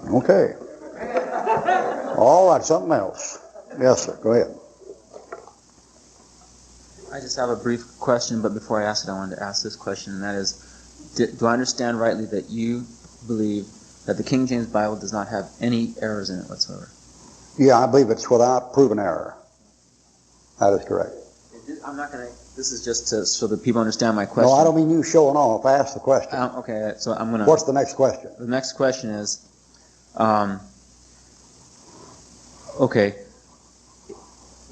Okay. All right, something else. Yes, sir. Go ahead. I just have a brief question, but before I ask it, I wanted to ask this question, and that is, do I understand rightly that you believe that the King James Bible does not have any errors in it whatsoever? Yeah, I believe it's without proven error. That is correct. I'm not going to, this is just so that people understand my question. No, I don't mean you showing off. Ask the question. Okay, so I'm going to... What's the next question? The next question is, okay,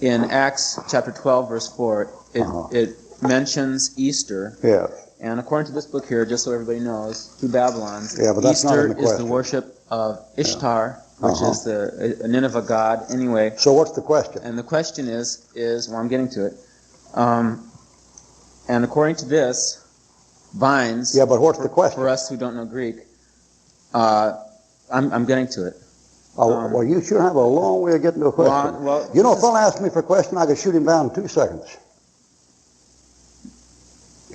in Acts chapter 12, verse 4, it mentions Easter. Yes. And according to this book here, just so everybody knows, through Babylon, yeah, but that's Easter not in the is the worship of Ishtar, which is a Nineveh god. Anyway. So what's the question? And the question is well, I'm getting to it. And according to this, vines. Yeah, but what's the question? For us who don't know Greek, I'm getting to it. Well, you sure have a long way of getting to a question. Well, you know, if someone asked me for a question, I could shoot him down in 2 seconds.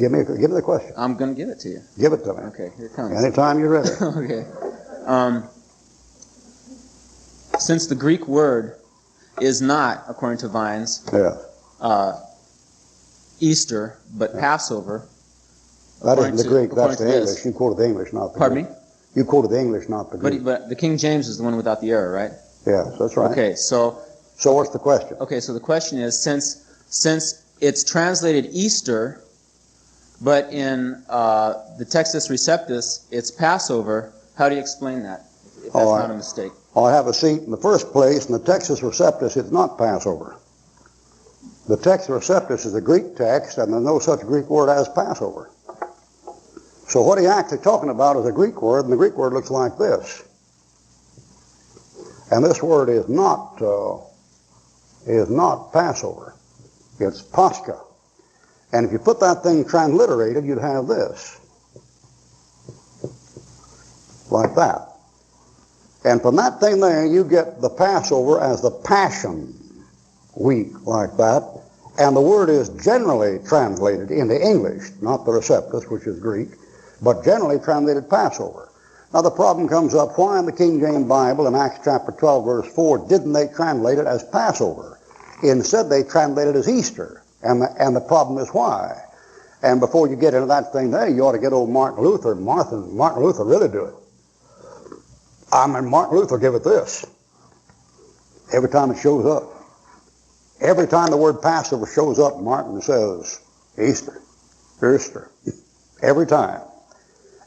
Give me the question. I'm going to give it to you. Give it to me. Okay, here it comes. Anytime you're ready. Okay. Since the Greek word is not, according to Vines, Easter, but Passover. That isn't the Greek, that's the English. You quoted the English, not the Greek. Pardon me? You quoted the English, not the Greek. But the King James is the one without the error, right? Yes, that's right. Okay, so what's the question? Okay, so the question is, since it's translated Easter, but in the Textus Receptus, it's Passover, how do you explain that, if that's not a mistake? I have a seat in the first place. In the Textus Receptus, it's not Passover. The Textus Receptus is a Greek text, and there's no such Greek word as Passover. So what he's actually talking about is a Greek word, and the Greek word looks like this. And this word is not Passover. It's Pascha. And if you put that thing transliterated, you'd have this. Like that. And from that thing there, you get the Passover as the Passion Week, like that. And the word is generally translated into English, not the Receptus, which is Greek, but generally translated Passover. Now the problem comes up, why in the King James Bible in Acts chapter 12, verse 4, didn't they translate it as Passover? Instead, they translated it as Easter. And the problem is why. And before you get into that thing there, you ought to get old Martin Luther. Martin Luther really do it. I mean, Martin Luther give it this. Every time it shows up. Every time the word Passover shows up, Martin says, Easter. Easter. Every time.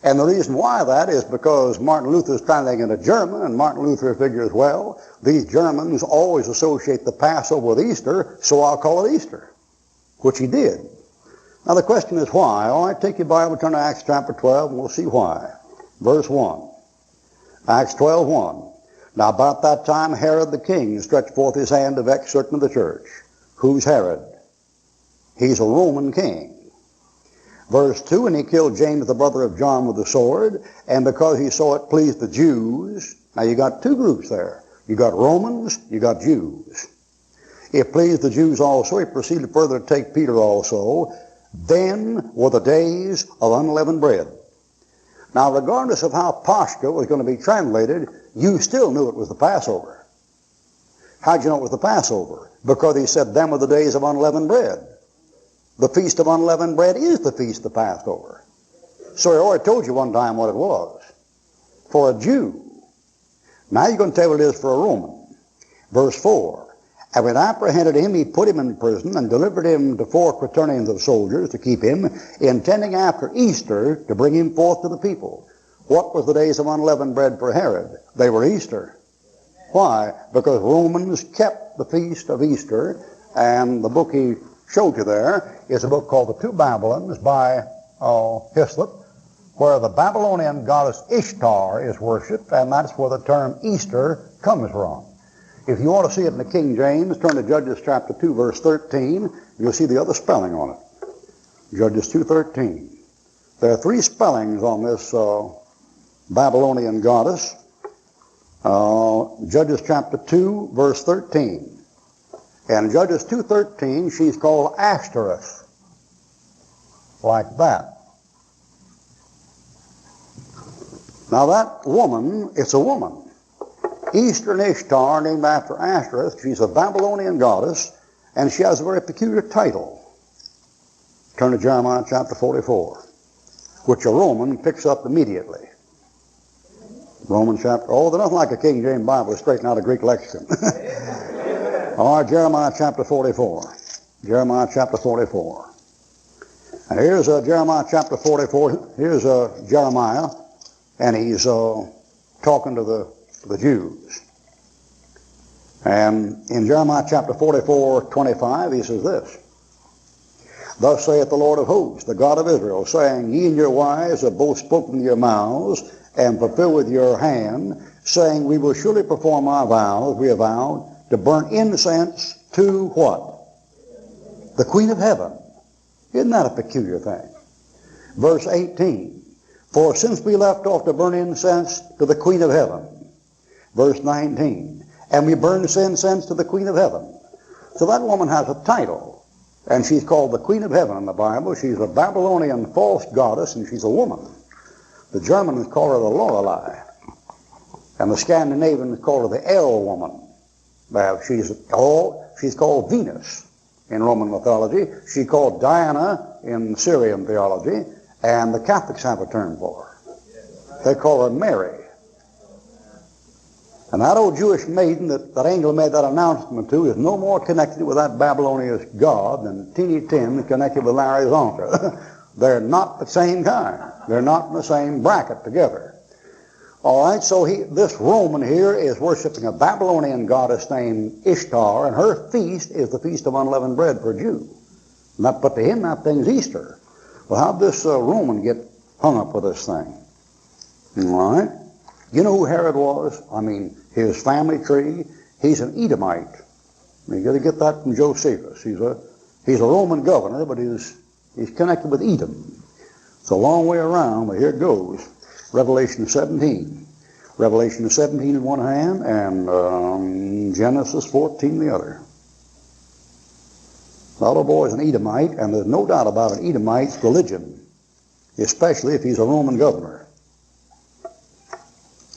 And the reason why that is because Martin Luther is translating into German, and Martin Luther figures, well, these Germans always associate the Passover with Easter, so I'll call it Easter. Which he did. Now the question is why. All right, take your Bible, turn to Acts chapter 12, and we'll see why. Verse 1. Acts 12:1. Now about that time Herod the king stretched forth his hand to vex certain of the church. Who's Herod? He's a Roman king. Verse 2, and he killed James the brother of John with the sword, and because he saw it pleased the Jews. Now you got two groups there. You got Romans, you got Jews. It pleased the Jews also. He proceeded further to take Peter also. Then were the days of unleavened bread. Now, regardless of how Pascha was going to be translated, you still knew it was the Passover. How'd you know it was the Passover? Because he said, then were the days of unleavened bread. The Feast of Unleavened Bread is the Feast of Passover. So he already told you one time what it was. For a Jew. Now you're going to tell what it is for a Roman. Verse 4. And when apprehended him, he put him in prison and delivered him to 4 quaternions of soldiers to keep him, intending after Easter to bring him forth to the people. What was the days of unleavened bread for Herod? They were Easter. Why? Because Romans kept the feast of Easter, and the book he showed you there is a book called The Two Babylons by Hislop, where the Babylonian goddess Ishtar is worshipped, and that's where the term Easter comes from. If you want to see it in the King James, turn to Judges chapter 2, verse 13. You'll see the other spelling on it. Judges 2:13. There are 3 spellings on this Babylonian goddess. Judges chapter 2, verse 13. And Judges 2:13, she's called Ashtoreth. Like that. Now that woman, it's a woman. Eastern Ishtar, named after Ashtoreth. She's a Babylonian goddess, and she has a very peculiar title. Turn to Jeremiah chapter 44, which a Roman picks up immediately. Roman chapter, oh, there's nothing like a King James Bible to straighten out a Greek lexicon. All right, Jeremiah chapter 44. Jeremiah chapter 44. And here's Jeremiah chapter 44. Here's Jeremiah, and he's talking to the Jews. And in Jeremiah chapter 44:25, he says this: Thus saith the Lord of hosts, the God of Israel, saying, Ye and your wives have both spoken with your mouths, and fulfill with your hand, saying, We will surely perform our vows, we have vowed, to burn incense to what? The Queen of Heaven. Isn't that a peculiar thing? Verse 18, For since we left off to burn incense to the Queen of Heaven. Verse 19, And we burn incense to the Queen of Heaven. So that woman has a title, and she's called the Queen of Heaven in the Bible. She's a Babylonian false goddess, and she's a woman. The Germans call her the Lorelei, and the Scandinavians call her the El woman. She's called Venus in Roman mythology. She's called Diana in Syrian theology, and the Catholics have a term for her. They call her Mary. And that old Jewish maiden that angel made that announcement to is no more connected with that Babylonian god than Teeny Tim connected with Larry Zonka. They're not the same kind. They're not in the same bracket together. All right, so this Roman here is worshiping a Babylonian goddess named Ishtar, and her feast is the Feast of Unleavened Bread for a Jew. But to him, that thing's Easter. Well, how'd this Roman get hung up with this thing? All right. You know who Herod was? I mean, his family tree, he's an Edomite. You got to get that from Josephus. He's a Roman governor, but he's connected with Edom. It's a long way around, but here it goes. Revelation 17. Revelation 17 in one hand, and Genesis 14 the other. The little boy's an Edomite, and there's no doubt about an Edomite's religion, especially if he's a Roman governor.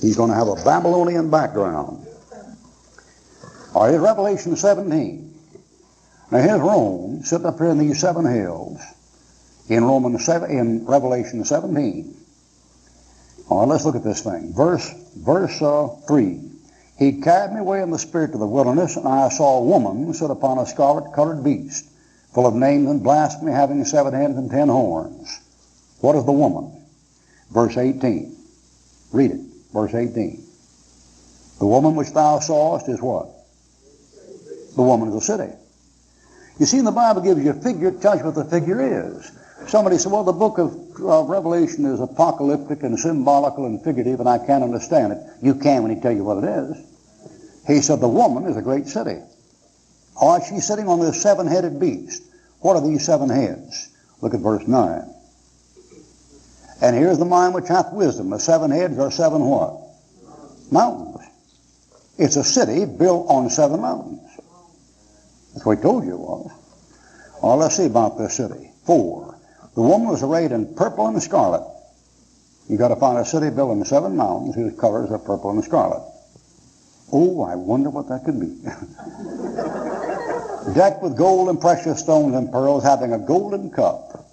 He's going to have a Babylonian background. All right, Revelation 17. Now here's Rome sitting up here in these seven hills in Revelation 17. All right, let's look at this thing. Verse 3. He carried me away in the spirit to the wilderness, and I saw a woman sit upon a scarlet-colored beast, full of names and blasphemy, having 7 heads and 10 horns. What is the woman? Verse 18. Read it. Verse 18. The woman which thou sawest is what? The woman is a city. You see, the Bible gives you a figure, it tells you what the figure is. Somebody said, well, the book of Revelation is apocalyptic and symbolical and figurative, and I can't understand it. You can when he tells you what it is. He said the woman is a great city. All right, she's sitting on this 7-headed beast. What are these 7 heads? Look at verse 9. And here's the mind which hath wisdom. The 7 heads are 7 what? Mountains. It's a city built on 7 mountains. That's what he told you it was. All right, let's see about this city. 4. The woman was arrayed in purple and scarlet. You've got to find a city built on 7 mountains whose colors are purple and scarlet. Oh, I wonder what that could be. Decked with gold and precious stones and pearls, having a golden cup.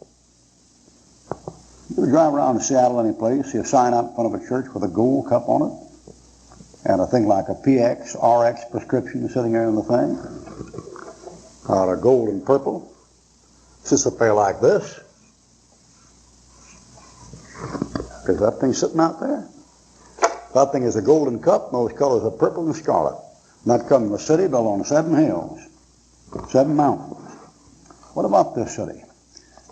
You drive around in Seattle any place, see a sign out in front of a church with a gold cup on it, and a thing like a PX, RX prescription sitting there in the thing. Out of gold and purple. Sits up there like this. Because that thing's sitting out there. That thing is a golden cup, and those colors are purple and scarlet. And that comes from a city built on 7 hills, 7 mountains. What about this city?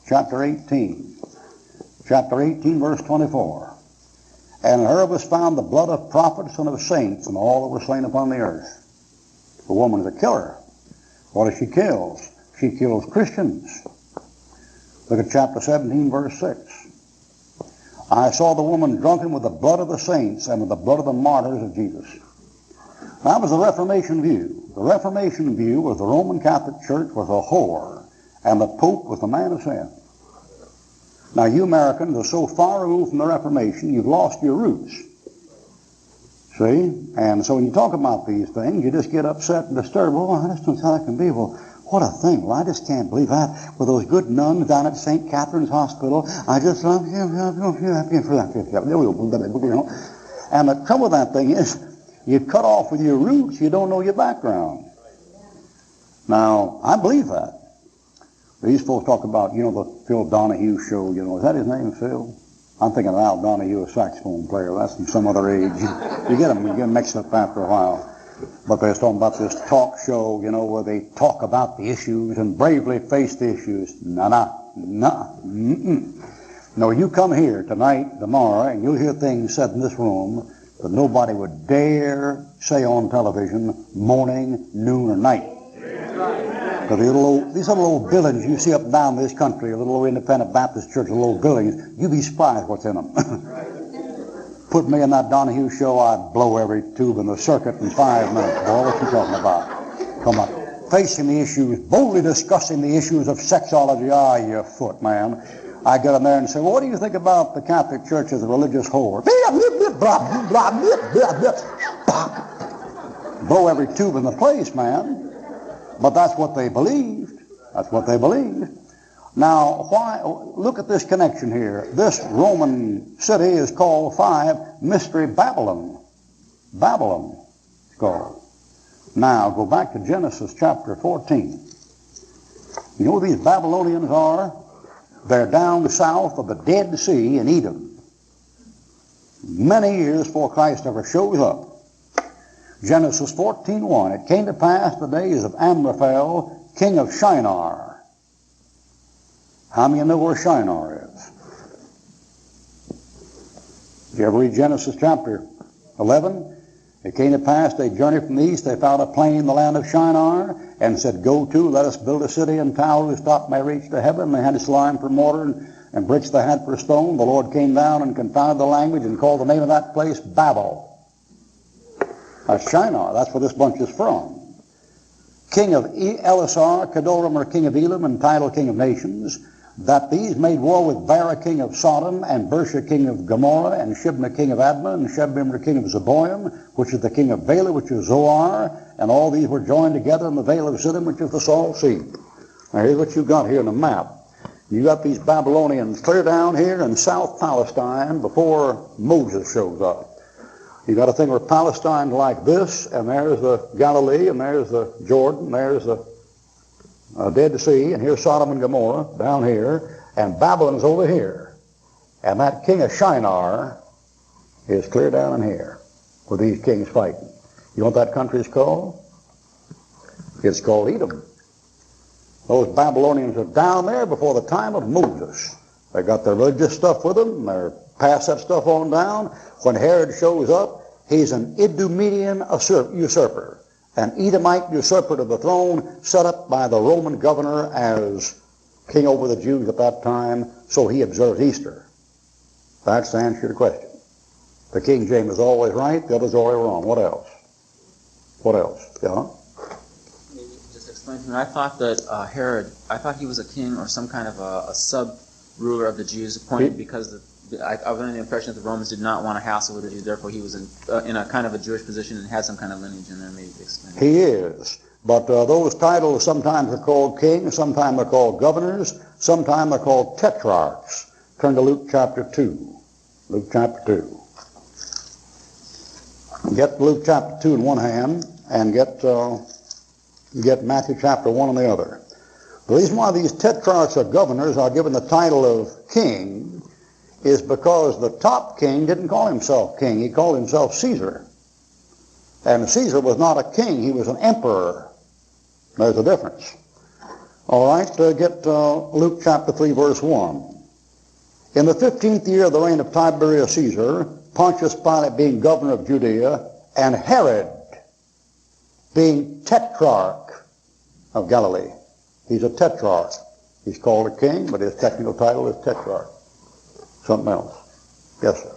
Chapter 18. Chapter 18, verse 24. And in her was found the blood of prophets and of saints and all that were slain upon the earth. The woman is a killer. What does she kill? She kills Christians. Look at chapter 17, verse 6. I saw the woman drunken with the blood of the saints and with the blood of the martyrs of Jesus. That was the Reformation view. The Reformation view was the Roman Catholic Church was a whore, and the Pope was the man of sin. Now you Americans are so far removed from the Reformation, you've lost your roots. See? And so when you talk about these things, you just get upset and disturbed. Oh, I just don't know how that can be. Well, what a thing. Well, I just can't believe that. With those good nuns down at St. Catherine's Hospital, I just love him for that. And the trouble with that thing is, you cut off with your roots, you don't know your background. Now, I believe that. These folks talk about, the Phil Donahue show, is that his name, Phil? I'm thinking of Al Donahue, a saxophone player. That's from some other age. You get them mixed up after a while. But they're talking about this talk show, where they talk about the issues and bravely face the issues. No, you come here tonight, tomorrow, and you'll hear things said in this room that nobody would dare say on television morning, noon, or night. Because these little old buildings you see up and down this country, a little old independent Baptist church, little old buildings, you'd be surprised what's in them. Put me in that Donahue show, I'd blow every tube in the circuit in 5 minutes. Boy, what you talking about? Come on. Facing the issues, boldly discussing the issues of sexuality. Ah, you foot, man. I get in there and say, well, what do you think about the Catholic Church as a religious whore? Blow every tube in the place, man. But that's what they believed. That's what they believed. Now, why? Look at this connection here. This Roman city is called 5 Mystery Babylon. Babylon is called. Now, go back to Genesis chapter 14. You know who these Babylonians are? They're down south of the Dead Sea in Edom. Many years before Christ ever shows up. Genesis 14:1. It came to pass the days of Amraphel, king of Shinar. How many know where Shinar is? Did you ever read Genesis chapter 11? It came to pass they journeyed from the east, they found a plain in the land of Shinar, and said, go to, let us build a city and tower whose top may reach to heaven. They had slime for mortar and bricks they had for stone. The Lord came down and confounded the language and called the name of that place Babel. That's Shinar. That's where this bunch is from. King of Elisar, Kedoram, king of Elam, and title king of nations, that these made war with Bera, king of Sodom, and Bersha, king of Gomorrah, and Shibna, king of Admah, and Shebimra, king of Zeboim, which is the king of Bela, which is Zoar, and all these were joined together in the vale of Ziddim, which is the Salt Sea. Now here's what you've got here in the map. You got these Babylonians clear down here in South Palestine before Moses shows up. You got to think of Palestine like this, and there's the Galilee, and there's the Jordan, there's the Dead Sea, and here's Sodom and Gomorrah down here, and Babylon's over here. And that king of Shinar is clear down in here with these kings fighting. You know what that country is called? It's called Edom. Those Babylonians are down there before the time of Moses. They got their religious stuff with them, they're pass that stuff on down. When Herod shows up, he's an Idumean usurper, an Edomite usurper to the throne, set up by the Roman governor as king over the Jews at that time, so he observes Easter. That's the answer to the question. The King James is always right, the others are always wrong. What else? What else? Yeah? Maybe just explain to me. I thought that Herod, I thought he was a king or some kind of a sub-ruler of the Jews, appointed because I was under the impression that the Romans did not want to hassle with the Jews, therefore he was in a kind of a Jewish position and had some kind of lineage in there. Maybe explain. He is. But those titles sometimes are called kings, sometimes they're called governors, sometimes they're called tetrarchs. Turn to Luke chapter 2. Luke chapter 2. Get Luke chapter 2 in one hand and get Matthew chapter 1 in the other. The reason why these tetrarchs or governors are given the title of king is because the top king didn't call himself king. He called himself Caesar. And Caesar was not a king. He was an emperor. There's a difference. All right, get Luke chapter 3, verse 1. In the 15th year of the reign of Tiberius Caesar, Pontius Pilate being governor of Judea, and Herod being tetrarch of Galilee. He's a tetrarch. He's called a king, but his technical title is tetrarch. Something else. Yes, sir.